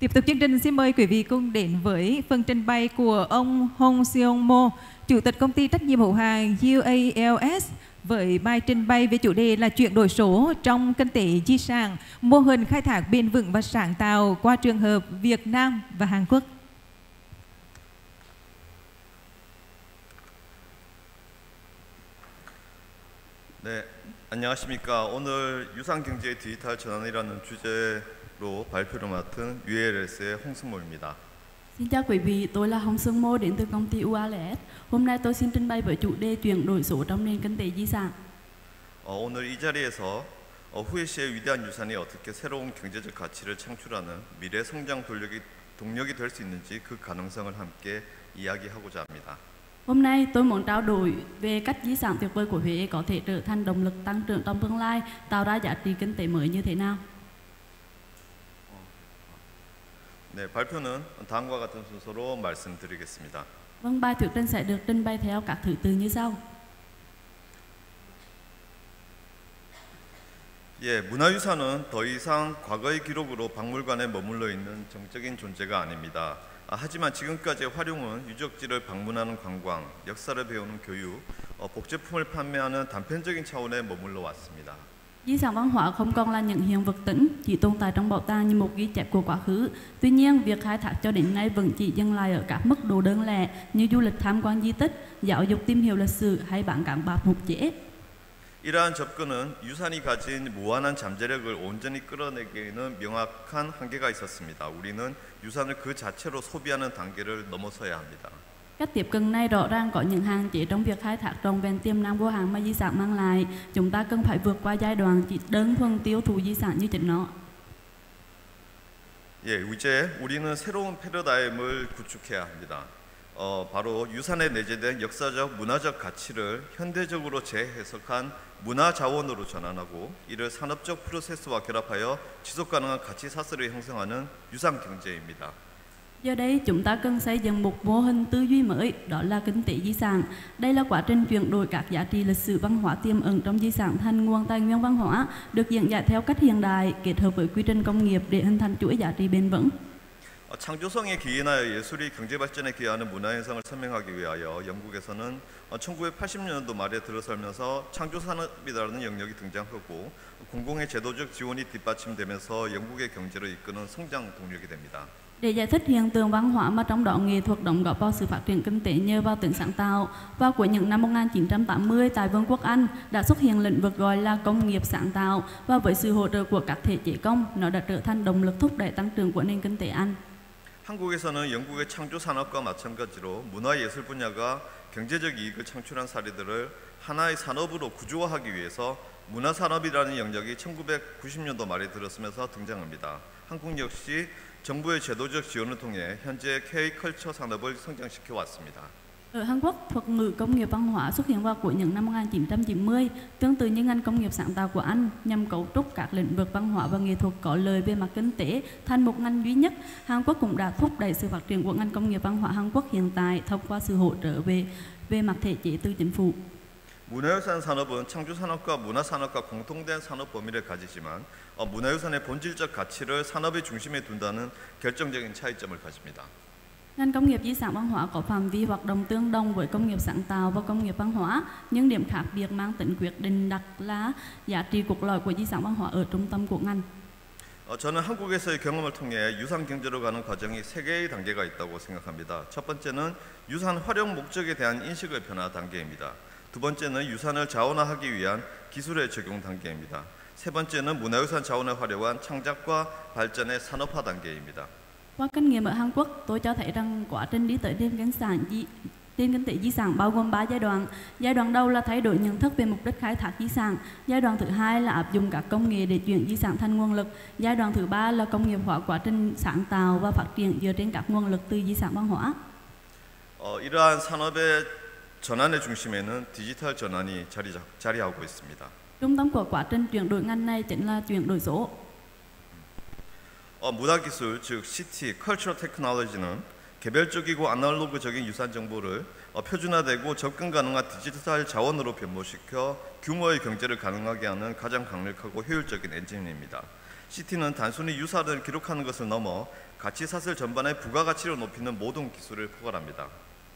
Tiếp tục chương trình, xin mời quý vị cùng đến với phần trình bày của ông Hong Seong Mo, Chủ tịch công ty trách nhiệm hữu hạn UALS, với bài trình bày về chủ đề là chuyển đổi số trong kinh tế di sản, mô hình khai thác bền vững và sáng tạo qua trường hợp Việt Nam và Hàn Quốc. 네, 안녕하십니까. 오늘 유산경제의 디지털 전환이라는 주제로 발표를 맡은 UALS의 홍승모입니다. Xin chào quý vị, tôi là Hong Seong Mo đến từ công ty UALS. Hôm nay tôi xin trình bày với chủ đề chuyển đổi số trong nền kinh tế di sản. 오늘 이 자리에서 후에 시의 위대한 유산이 어떻게 새로운 경제적 가치를 창출하는 미래 성장 동력이 될 수 있는지 그 가능성을 함께 이야기하고자 합니다. Hôm nay tôi muốn trao đổi về cách di sản tuyệt vời của Huế có thể trở thành động lực tăng trưởng trong tương lai, tạo ra giá trị kinh tế mới như thế nào. 네, 발표는 다음과 같은 순서로 말씀드리겠습니다. Vâng, bài thuyết trình sẽ được trình bày theo các thứ tự như sau. 예, 문화유산은 더 이상 과거의 기록으로 박물관에 머물러 있는 정적인 존재가 아닙니다. 하지만 지금까지의 활용은 유적지를 방문하는 관광, 역사를 배우는 교육, 복제품을 판매하는 단편적인 차원에 머물러 왔습니다. Di sản văn hóa không còn là những hiện vật tĩnh, chỉ tồn tại trong bảo tàng như một ghi chép của quá khứ. Tuy nhiên, việc khai thác cho đến nay vẫn chỉ dừng lại ở các mức độ đơn lẻ như du lịch tham quan di tích, giáo dục tìm hiểu lịch sử hay bán các bản mục chế. 이러한 접근은 유산이 가진 무한한 잠재력을 온전히 끌어내기에는 명확한 한계가 있었습니다. 우리는 유산을 그 자체로 so비하는 단계를 넘어서야 합니다. Cách tiếp cận này rõ ràng có những hạn chế trong việc khai thác trọn vẹn tiềm năng vô hạn mà di sản mang lại. Chúng ta cần phải vượt qua giai đoạn chỉ đơn thuần tiêu thụ di sản như chính nó. 예, 이제 우리는 새로운 패러다임을 구축해야 합니다. 바로 유산에 내재된 역사적, 문화적 가치를 현대적으로 재해석한 문화 자원으로 전환하고 이를 산업적 프로세스와 결합하여 지속 가능한 가치 사슬을 형성하는 유산 경제입니다. Giờ đây chúng ta cần xây dựng một mô hình tư duy mới, đó là kinh tế di sản. Đây là quá trình chuyển đổi các giá trị lịch sử văn hóa tiềm ẩn trong di sản thành nguồn tài nguyên văn hóa, được diễn giải theo cách hiện đại, kết hợp với quy trình công nghiệp để hình thành chuỗi giá trị bền vững. 창조성에 기인하여 예술이 경제 발전에 기여하는 문화 현상을 설명하기 위하여 영국에서는 1980년도 말에 들어서면서 창조 산업이라는 영역이 등장하고 공공의 제도적 지원이 뒷받침되면서 영국의 경제를 이끄는 성장 동력이 됩니다. Để giải thích hiện tượng văn hóa mà trong đó nghệ thuật đóng góp vào sự phát triển kinh tế nhờ vào tính sáng tạo, vào cuối những năm 1980 tại Vương quốc Anh đã xuất hiện lĩnh vực gọi là công nghiệp sáng tạo, và với sự hỗ trợ của các thể chế công, nó đã trở thành động lực thúc đẩy tăng trưởng của nền kinh tế Anh. 한국에서는 영국의 창조 산업과 마찬가지로 문화예술 분야가 경제적 이익을 창출한 사례들을 하나의 산업으로 구조화하기 위해서 문화산업이라는 영역이 1990년도 말에 들어서면서 등장합니다. 한국 역시 정부의 제도적 지원을 통해 현재 K-컬처 산업을 성장시켜 왔습니다. Ở Hàn Quốc, thuật ngữ công nghiệp văn hóa xuất hiện vào cuối những năm 1990, tương tự như ngành công nghiệp sáng tạo của Anh, nhằm cấu trúc các lĩnh vực văn hóa và nghệ thuật có lợi về mặt kinh tế thành một ngành duy nhất. Hàn Quốc cũng đã thúc đẩy sự phát triển của ngành công nghiệp văn hóa Hàn Quốc hiện tại thông qua sự hỗ trợ về mặt thể chế từ chính phủ. 문화유산 산업은 창조산업과 문화산업과 공통된 산업 범위를 가지지만 문화유산의 본질적 가치를 산업의 중심에 둔다는 결정적인 차이점을 가집니다. Ngành công nghiệp di sản văn hóa có phạm vi hoạt động tương đồng với công nghiệp sáng tạo và công nghiệp văn hóa, nhưng điểm khác biệt mang tính quyết định đặt là giá trị cốt lõi của di sản văn hóa ở trung tâm của ngành. 저는 한국에서의 경험을 통해 유산 경제로 가는 과정이 세 개의 단계가 있다고 생각합니다. 첫 번째는 유산 활용 목적에 대한 인식의 변화 단계입니다. 두 번째는 유산을 자원화하기 위한 기술의 적용 단계입니다. 세 번째는 문화유산 자원을 활용한 창작과 발전의 산업화 단계입니다. Qua kinh nghiệm ở Hàn Quốc, tôi cho thấy rằng quá trình đi tới nền kinh tế di sản bao gồm 3 giai đoạn. Giai đoạn đầu là thay đổi nhận thức về mục đích khai thác di sản. Giai đoạn thứ hai là áp dụng các công nghệ để chuyển di sản thành nguồn lực. Giai đoạn thứ ba là công nghiệp hóa quá trình sáng tạo và phát triển dựa trên các nguồn lực từ di sản văn hóa. 이러한 산업의 전환의 중심에는 디지털 전환이 자리하고 있습니다. Trung tâm của quá trình chuyển đổi ngành này chính là chuyển đổi số. 문화기술, 즉 CT, Cultural Technology는 개별적이고 아날로그적인 유산 정보를 표준화되고 접근 가능한 디지털 자원으로 변모시켜 규모의 경제를 가능하게 하는 가장 강력하고 효율적인 엔진입니다. CT는 단순히 유산을 기록하는 것을 넘어 가치사슬 전반의 부가가치를 높이는 모든 기술을 포괄합니다.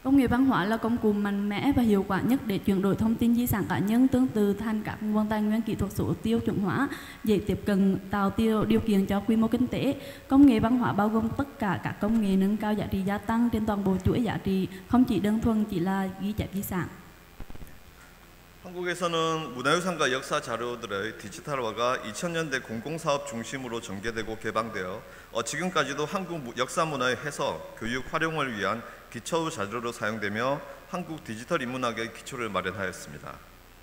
Công nghiệp văn hóa là công cụ mạnh mẽ và hiệu quả nhất để chuyển đổi thông tin di sản cá nhân tương tự thành các nguồn tài nguyên kỹ thuật số tiêu chuẩn hóa, dễ tiếp cận, tạo điều kiện cho quy mô kinh tế. Công nghệ văn hóa bao gồm tất cả các công nghệ nâng cao giá trị gia tăng trên toàn bộ chuỗi giá trị, không chỉ đơn thuần chỉ là ghi chép di sản. 한국에서는 문화유산과 역사 자료들의 디지털화가 2000년대 공공사업 중심으로 전개되고 개방되어 지금까지도 한국 역사 문화의 해석, 교육, 활용을 위한 기초 자료로 사용되며 한국 디지털 인문학의 기초를 마련하였습니다.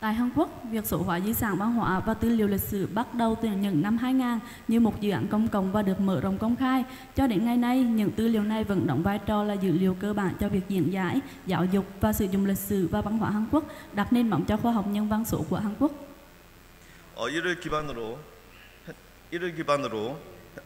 Tại Hàn Quốc, việc số hóa di sản văn hóa và tư liệu lịch sử bắt đầu từ những năm 2000 như một dự án công cộng và được mở rộng công khai. Cho đến ngày nay, những tư liệu này vẫn đóng vai trò là dữ liệu cơ bản cho việc diễn giải, giáo dục và sử dụng lịch sử và văn hóa Hàn Quốc, đặt nền móng cho khoa học nhân văn số của Hàn Quốc. 이를 기반으로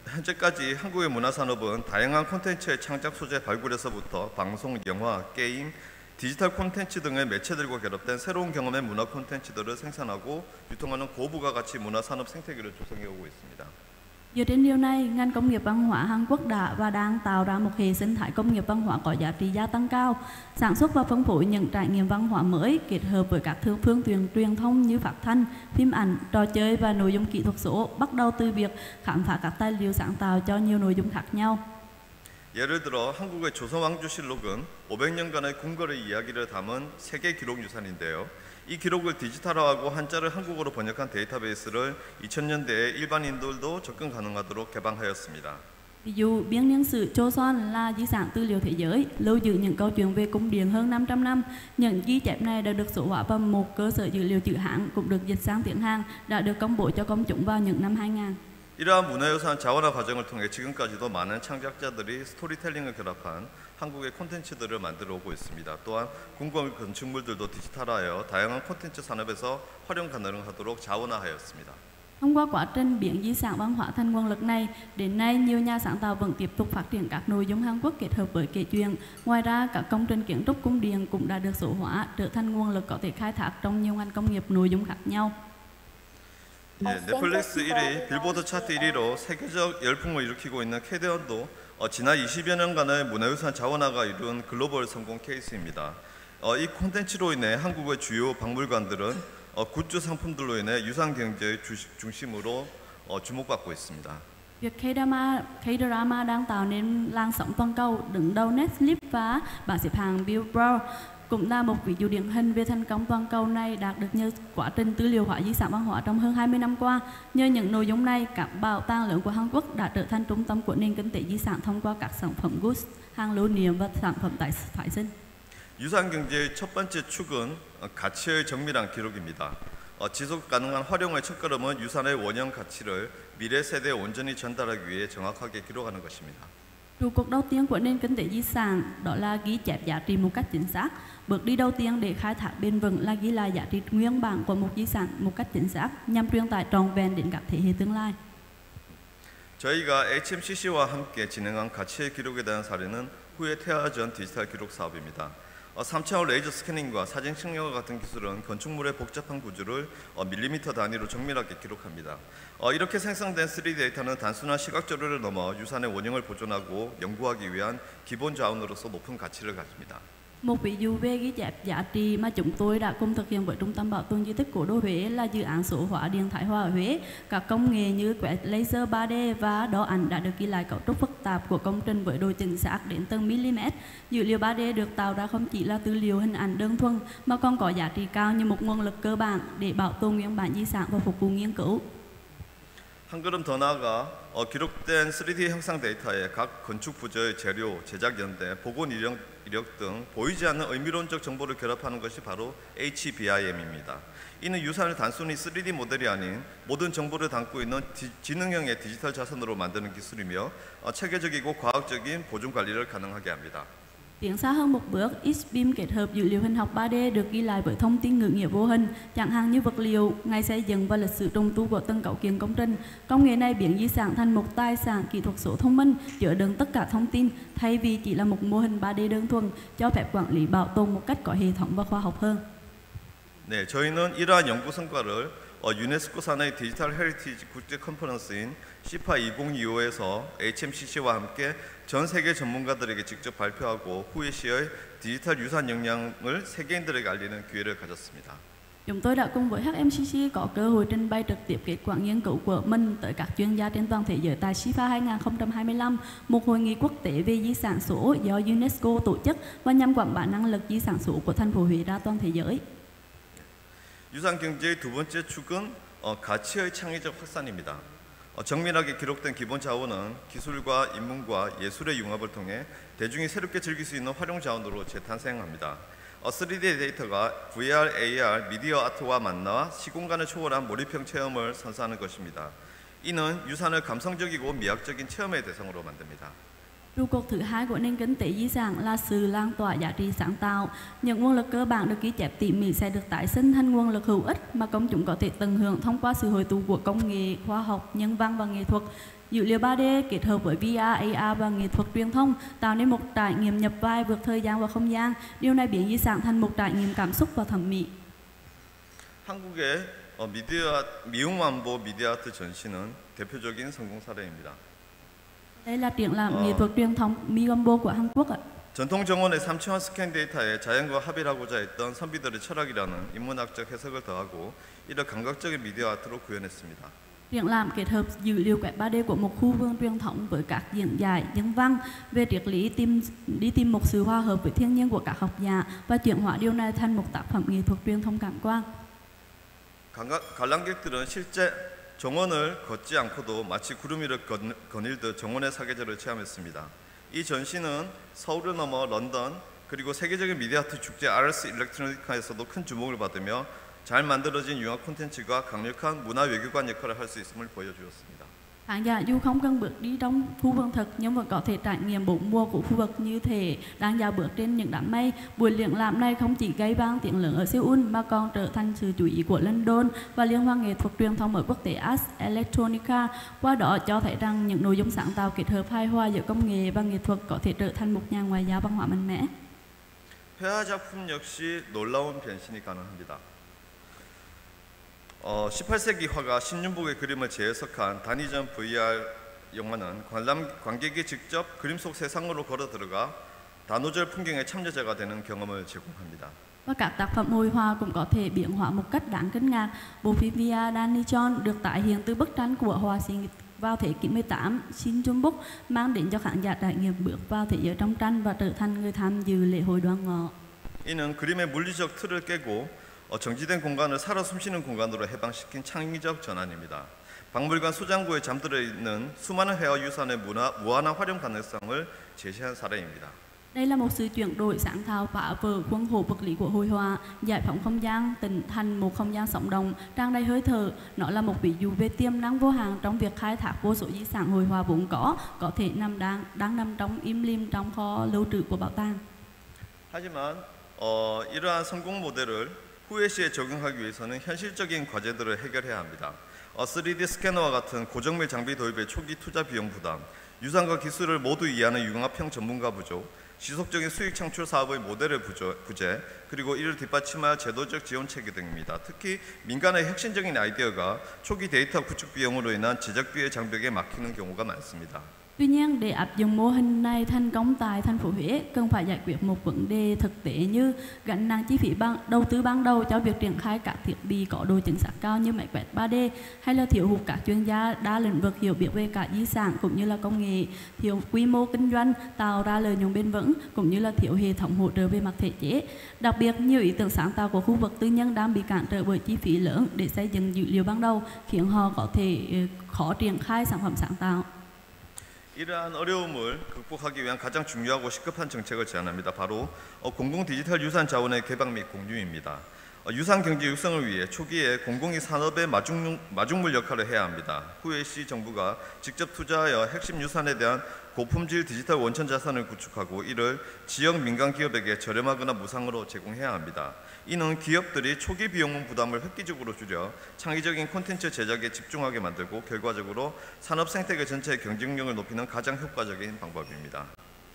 현재까지 한국의 문화산업은 다양한 콘텐츠의 창작 소재 발굴에서부터 방송, 영화, 게임, 디지털 콘텐츠 등의 매체들과 결합된 새로운 경험의 문화 콘텐츠들을 생산하고 유통하는 고부가가치 문화산업 생태계를 조성해 오고 있습니다. Dựa trên điều này, ngành công nghiệp văn hóa Hàn Quốc đã và đang tạo ra một hệ sinh thái công nghiệp văn hóa có giá trị gia tăng cao, sản xuất và phân phối những trải nghiệm văn hóa mới kết hợp với các phương tiện truyền thông như phát thanh, phim ảnh, trò chơi và nội dung kỹ thuật số, bắt đầu từ việc khám phá các tài liệu sáng tạo cho nhiều nội dung khác nhau. 예를 들어 한국의 조선왕조실록은 500년간의 궁궐의 이야기를 담은 세계 기록 유산인데요. 이 기록을 디지털화하고 한자를 한국어로 번역한 데이터베이스를 2000년대에 일반인들도 접근 가능하도록 개방하였습니다. Ví dụ, biên niên sử Joseon là di sản tư liệu thế giới, lưu giữ những câu chuyện về cung điện hơn 500 năm. Những ghi chép này đã được số hóa vào một cơ sở dữ liệu chữ Hán, cũng được dịch sang tiếng Hàn, đã được công bố cho công chúng vào những năm 2000. 이러한 문화유산 자원화 과정을 통해 지금까지도 많은 창작자들이 스토리텔링을 결합한 한국의 콘텐츠들을 만들어 오고 있습니다. 또한 궁궐 건축물들도 디지털화하여 다양한 콘텐츠 산업에서 활용 가능하도록 자원화하였습니다. Thông qua quá trình biến di sản văn hóa thành nguồn lực này, đến nay nhiều nhà sáng tạo vẫn tiếp tục phát triển các nội dung Hàn Quốc kết hợp với kể chuyện. Ngoài ra, các công trình kiến trúc cung điện cũng đã được số hóa, trở thành nguồn lực có thể khai thác trong nhiều ngành công nghiệp nội dung khác nhau. 넷플릭스 1위, 빌보드 차트 1위로 세계적 열풍을 일으키고 있는 캐대언도 지난 20여 년간의 문화유산 자원화가 이룬 글로벌 성공 케이스입니다. 이 콘텐츠로 인해 한국의 주요 박물관들은 굿즈 상품들로 인해 유산 경제의 중심으로 주목받고 있습니다. Việc K-drama đang tạo nên làn sóng toàn cầu, đứng đầu Netflix và bảng xếp hạng Billboard, cũng là một ví dụ điển hình về thành công toàn cầu này đạt được nhờ quá trình tư liệu hóa di sản văn hóa trong hơn 20 năm qua. Nhờ những nội dung này, các bảo tàng lớn của Hàn Quốc đã trở thành trung tâm của nền kinh tế di sản thông qua các sản phẩm goods, hàng lưu niệm và sản phẩm phái sinh. 유산 경제의 첫 번째 축은 가치의 정밀한 기록입니다. 지속 가능한 활용의 첫걸음은 유산의 원형 가치를 미래 세대에 온전히 전달하기 위해 정확하게 기록하는 것입니다. Trụ cột đầu tiên của nền kinh tế di sản đó là ghi chép giá trị một cách chính xác. Bước đi đầu tiên để khai thác bền vững là ghi lại giá trị nguyên bản của một di sản một cách chính xác nhằm truyền tải trọn vẹn đến các thế hệ tương lai. 저희가 HMCC와 함께 진행한 가치의 기록에 대한 사례는 후에 태화 전 디지털 기록 사업입니다. 3차원 레이저 스캐닝과 사진 측량과 같은 기술은 건축물의 복잡한 구조를 밀리미터 단위로 정밀하게 기록합니다. 이렇게 생성된 3D 데이터는 단순한 시각 자료를 넘어 유산의 원형을 보존하고 연구하기 위한 기본 자원으로서 높은 가치를 가집니다. Một ví dụ về ghi chép giá trị mà chúng tôi đã cùng thực hiện với Trung tâm Bảo tồn Di tích Cố đô Huế là dự án số hóa điện thái hòa ở Huế. Các công nghệ như quét laser 3D và đo ảnh đã được ghi lại cấu trúc phức tạp của công trình với độ chính xác đến từng mm. Dữ liệu 3D được tạo ra không chỉ là tư liệu hình ảnh đơn thuần mà còn có giá trị cao như một nguồn lực cơ bản để bảo tồn nguyên bản di sản và phục vụ nghiên cứu. 한 걸음 더 나아가 기록된 3D 형상 데이터에 각 건축 부저의 재료, 제작 연대, 복원 이력 등 보이지 않는 의미론적 정보를 결합하는 것이 바로 HBIM입니다. 이는 유산을 단순히 3D 모델이 아닌 모든 정보를 담고 있는 지능형의 디지털 자산으로 만드는 기술이며 체계적이고 과학적인 보존 관리를 가능하게 합니다. Tiến xa hơn một bước, X-beam kết hợp dữ liệu hình học 3D được ghi lại với thông tin ngữ nghĩa vô hình, chẳng hạn như vật liệu, ngày xây dựng và lịch sử trùng tu của từng cấu kiện công trình. Công nghệ này biến di sản thành một tài sản kỹ thuật số thông minh, chứa đựng tất cả thông tin, thay vì chỉ là một mô hình 3D đơn thuần, cho phép quản lý bảo tồn một cách có hệ thống và khoa học hơn. 네, 저희는 이러한 연구 성과를 유네스코 산하의 디지털 헤리티지 국제 컨퍼런스인 시파 2025에서 HMCC와 함께 전 세계 전문가들에게 직접 발표하고 후에 시의 디지털 유산 역량을 세계인들에게 알리는 기회를 가졌습니다. Chúng tôi đã cùng với HMCC có cơ hội trình bày trực tiếp kết quả nghiên cứu của mình tới các chuyên gia trên toàn thế giới tại SIFA 2025, một hội nghị quốc tế về di sản số do UNESCO tổ chức và nhằm quảng bá năng lực di sản số của thành phố Huế ra toàn thế giới. 유산 경제의 두 번째 축은 가치의 창의적 확산입니다. 정밀하게 기록된 기본 자원은 기술과 인문과 예술의 융합을 통해 대중이 새롭게 즐길 수 있는 활용 자원으로 재탄생합니다. 3D 데이터가 VR, AR, 미디어 아트와 만나 시공간을 초월한 몰입형 체험을 선사하는 것입니다. 이는 유산을 감성적이고 미학적인 체험의 대상으로 만듭니다. Trụ cột thứ hai của nền kinh tế di sản là sự lan tỏa giá trị sáng tạo. Những nguồn lực cơ bản được ghi chép tỉ mỉ sẽ được tái sinh thành nguồn lực hữu ích mà công chúng có thể tận hưởng thông qua sự hội tụ của công nghệ, khoa học, nhân văn và nghệ thuật. Dữ liệu 3D kết hợp với VR, AR và nghệ thuật truyền thông tạo nên một trải nghiệm nhập vai vượt thời gian và không gian. Điều này biến di sản thành một trải nghiệm cảm xúc và thẩm mỹ. 한국의 미웅만보 미디어 아트 전시는 대표적인 성공 사례입니다. Đây là triển lãm nghệ thuật truyền thống Migambo của Hàn Quốc ạ. 전통 정원의 3차원 스캔 데이터에 자연과 합의를 하고자 했던 선비들의 철학이라는 인문학적 해석을 더하고 이를 감각적인 미디어 아트로 구현했습니다. Triển lãm kết hợp dữ liệu quét 3D của một khu vườn truyền thống với các diễn giải nhân văn về triết lý đi tìm một sự hòa hợp với thiên nhiên của các học giả và chuyển hóa điều này thành một tác phẩm nghệ thuật truyền thông cảm quan. 관람객들은 실제 정원을 걷지 않고도 마치 구름 위를 거닐듯 정원의 사계절을 체험했습니다. 이 전시는 서울을 넘어 런던 그리고 세계적인 미디어 아트 축제 아르스 일렉트로니카에서도 큰 주목을 받으며 잘 만들어진 융합 콘텐츠가 강력한 문화 외교관 역할을 할 수 있음을 보여주었습니다. Khán giả dù không cần bước đi trong khu vườn thực nhưng vẫn có thể trải nghiệm 4 mùa của khu vực như thể đang dạo bước trên những đám mây. Buổi triển lãm này không chỉ gây vang tiếng lớn ở Seoul mà còn trở thành sự chú ý của London và Liên hoan nghệ thuật truyền thông ở quốc tế Ars Electronica. Qua đó cho thấy rằng những nội dung sáng tạo kết hợp hài hòa giữa công nghệ và nghệ thuật có thể trở thành một nhà ngoại giao văn hóa mạnh mẽ. 회화 작품 역시 놀라운 변신이 가능합니다. 18세기 화가 신윤복의 그림을 재해석한 단위전 VR 영화는 관객이 직접 그림 속 세상으로 걸어 들어가 단오절 풍경의 참여자가 되는 경험을 제공합니다. Và các tác phẩm hội họa cũng có thể biến hóa một cách đáng kinh ngạc. Bộ phim VR Danny John được tái hiện từ bức tranh của họa sĩ vào thế kỷ 18 Shin Jung-bok mang đến cho khán giả trải nghiệm bước vào thế giới trong tranh và trở thành người tham dự lễ hội đoan ngọ. 이는 그림의 물리적 틀을 깨고 정지된 공간을 살아 숨쉬는 공간으로 해방시킨 창의적 전환입니다. 박물관 소장고에 잠들어 있는 수많은 회화 유산의 무한한 활용 가능성을 제시한 사례입니다. Đây là một sự chuyển đổi sáng tạo phá vỡ khuôn khổ vật lý của hội họa, giải phóng không gian thành một không gian sống động, tràn đầy hơi thở. Nó là một ví dụ về tiềm năng vô hạn trong việc khai thác vô số di sản hội họa vốn có thể đang nằm trong im lìm trong kho lưu trữ của bảo tàng. 하지만 이러한 성공 모델을 후에 시에 적용하기 위해서는 현실적인 과제들을 해결해야 합니다. 3D 스캐너와 같은 고정밀 장비 도입의 초기 투자 비용 부담, 유산과 기술을 모두 이해하는 융합형 전문가 부족, 지속적인 수익 창출 사업의 모델의 부재, 그리고 이를 뒷받침할 제도적 지원 체계 등입니다. 특히 민간의 혁신적인 아이디어가 초기 데이터 구축 비용으로 인한 제작비의 장벽에 막히는 경우가 많습니다. Tuy nhiên, để áp dụng mô hình này thành công tại thành phố Huế, cần phải giải quyết một vấn đề thực tế như gánh nặng chi phí đầu tư ban đầu cho việc triển khai các thiết bị có độ chính xác cao như máy quét 3D, hay là thiếu hụt các chuyên gia đa lĩnh vực hiểu biết về cả di sản cũng như là công nghệ, thiếu quy mô kinh doanh tạo ra lợi nhuận bền vững cũng như là thiếu hệ thống hỗ trợ về mặt thể chế. Đặc biệt, nhiều ý tưởng sáng tạo của khu vực tư nhân đang bị cản trở bởi chi phí lớn để xây dựng dữ liệu ban đầu, khiến họ có thể khó triển khai sản phẩm sáng tạo. 이러한 어려움을 극복하기 위한 가장 중요하고 시급한 정책을 제안합니다. 바로 공공 디지털 유산 자원의 개방 및 공유입니다. 유산 경제 육성을 위해 초기에 공공이 산업의 마중물 역할을 해야 합니다. 후에 시 정부가 직접 투자하여 핵심 유산에 대한 고품질 디지털 원천 자산을 구축하고 이를 지역 민간 기업에게 저렴하거나 무상으로 제공해야 합니다. 이는 기업들이 초기 비용 부담을 획기적으로 줄여 창의적인 콘텐츠 제작에 집중하게 만들고 결과적으로 산업 생태계 전체의 경쟁력을 높이는 가장 효과적인 방법입니다.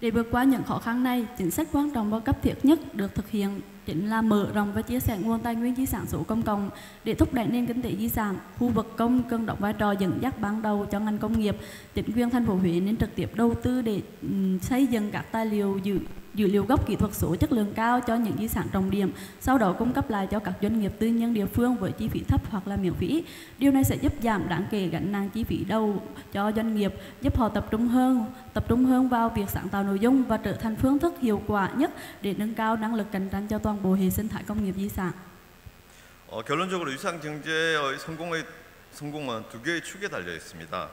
Để vượt qua những khó khăn này, chính sách quan trọng và cấp thiết nhất được thực hiện chính là mở rộng và chia sẻ nguồn tài nguyên di sản số công cộng để thúc đẩy nền kinh tế di sản. Khu vực công cần đóng vai trò dẫn dắt ban đầu cho ngành công nghiệp. Chính quyền thành phố Huế nên trực tiếp đầu tư để xây dựng các tài liệu dữ liệu gốc kỹ thuật số chất lượng cao cho những di sản trọng điểm, sau đó cung cấp lại cho các doanh nghiệp tư nhân địa phương với chi phí thấp hoặc là miễn phí. Điều này sẽ giúp giảm đáng kể gánh nặng chi phí đầu cho doanh nghiệp, giúp họ tập trung hơn vào việc sáng tạo nội dung và trở thành phương thức hiệu quả nhất để nâng cao năng lực cạnh tranh cho toàn bộ hệ sinh thái công nghiệp di sản. 결론적으로 유산 경제의 성공은 두 개의 축에 달려 있습니다.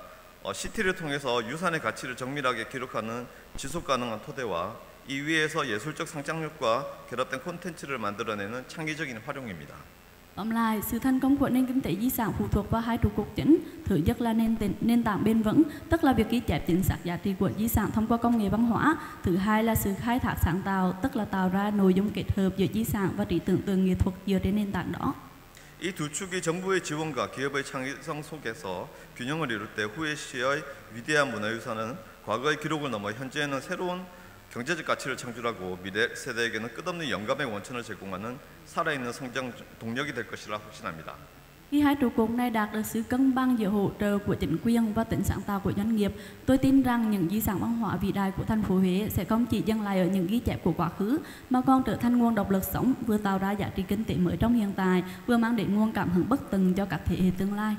CT를 통해서 유산의 가치를 정밀하게 기록하는 지속 가능한 토대와 이 위에서 예술적 상상력과 결합된 콘텐츠를 만들어내는 창의적인 활용입니다. Tóm lại, sự thành công của nền kinh tế di sản phụ thuộc vào hai trụ cột chính. Thứ nhất là nền tảng bền vững, tức là việc ghi chép chính xác giá trị của di sản thông qua công nghệ văn hóa. Thứ hai là sự khai thác sáng tạo, tức là tạo ra nội dung kết hợp giữa di sản và trí tưởng tượng nghệ thuật dựa trên nền tảng đó. 이 두 축이 정부의 지원과 기업의 창의성 속에서 균형을 이룰 때 후에시의 위대한 문화유산은 과거의 기록을 넘어 현재에는 새로운 경제적 가치를 창출하고 미래 세대에게는 끝없는 영감의 원천을 제공하는 살아있는 성장 동력이 될 것이라 확신합니다. Khi hai trụ cột này đạt được sự cân bằng giữa hỗ trợ của chính quyền và tính sáng tạo của doanh nghiệp, tôi tin rằng những di sản văn hóa vĩ đại của thành phố Huế sẽ không chỉ dừng lại ở những ghi chép của quá khứ, mà còn trở thành nguồn động lực sống, vừa tạo ra giá trị kinh tế mới trong hiện tại, vừa mang đến nguồn cảm hứng bất tận cho các thế hệ tương lai.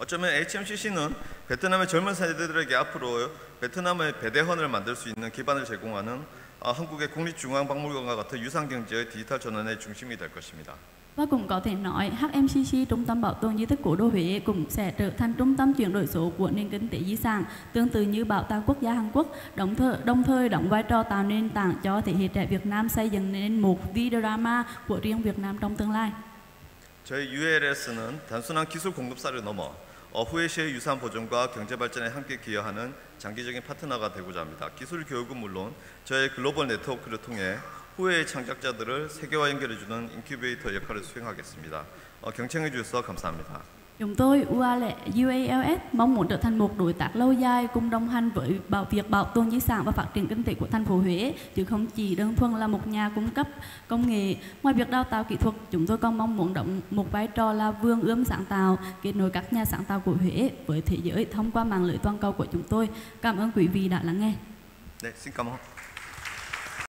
어쩌면 HMCC는 베트남의 젊은 세대들에게 앞으로 베트남의 배대헌을 만들 수 있는 기반을 제공하는 한국의 국립중앙박물관과 같은 유산경제의 디지털 전환의 중심이 될 것입니다. Và cũng có thể nói HMCC, Trung tâm Bảo tồn Di tích Cố đô Huế, cũng sẽ trở thành trung tâm chuyển đổi số của nền kinh tế di sản, tương tự như Bảo tàng Quốc gia Hàn Quốc, đồng thời đóng vai trò tạo nền tảng cho thế hệ trẻ Việt Nam xây dựng nên một videodrama của riêng Việt Nam trong tương lai. 저희 ULS는 단순한 기술 공급사를 넘어 후에시의 유산 보존과 경제 발전에 함께 기여하는 장기적인 파트너가 되고자 합니다. 기술 교육은 물론 저희 글로벌 네트워크를 통해 후에의 창작자들을 세계와 연결해주는 인큐베이터 역할을 수행하겠습니다. 경청해 주셔서 감사합니다. Chúng tôi UALS mong muốn trở thành một đối tác lâu dài cùng đồng hành với việc bảo tồn di sản và phát triển kinh tế của thành phố Huế, chứ không chỉ đơn thuần là một nhà cung cấp công nghệ. Ngoài việc đào tạo kỹ thuật, chúng tôi còn mong muốn đóng một vai trò là vườn ươm sáng tạo, kết nối các nhà sáng tạo của Huế với thế giới thông qua mạng lưới toàn cầu của chúng tôi. Cảm ơn quý vị đã lắng nghe. 네, xin cảm ơn.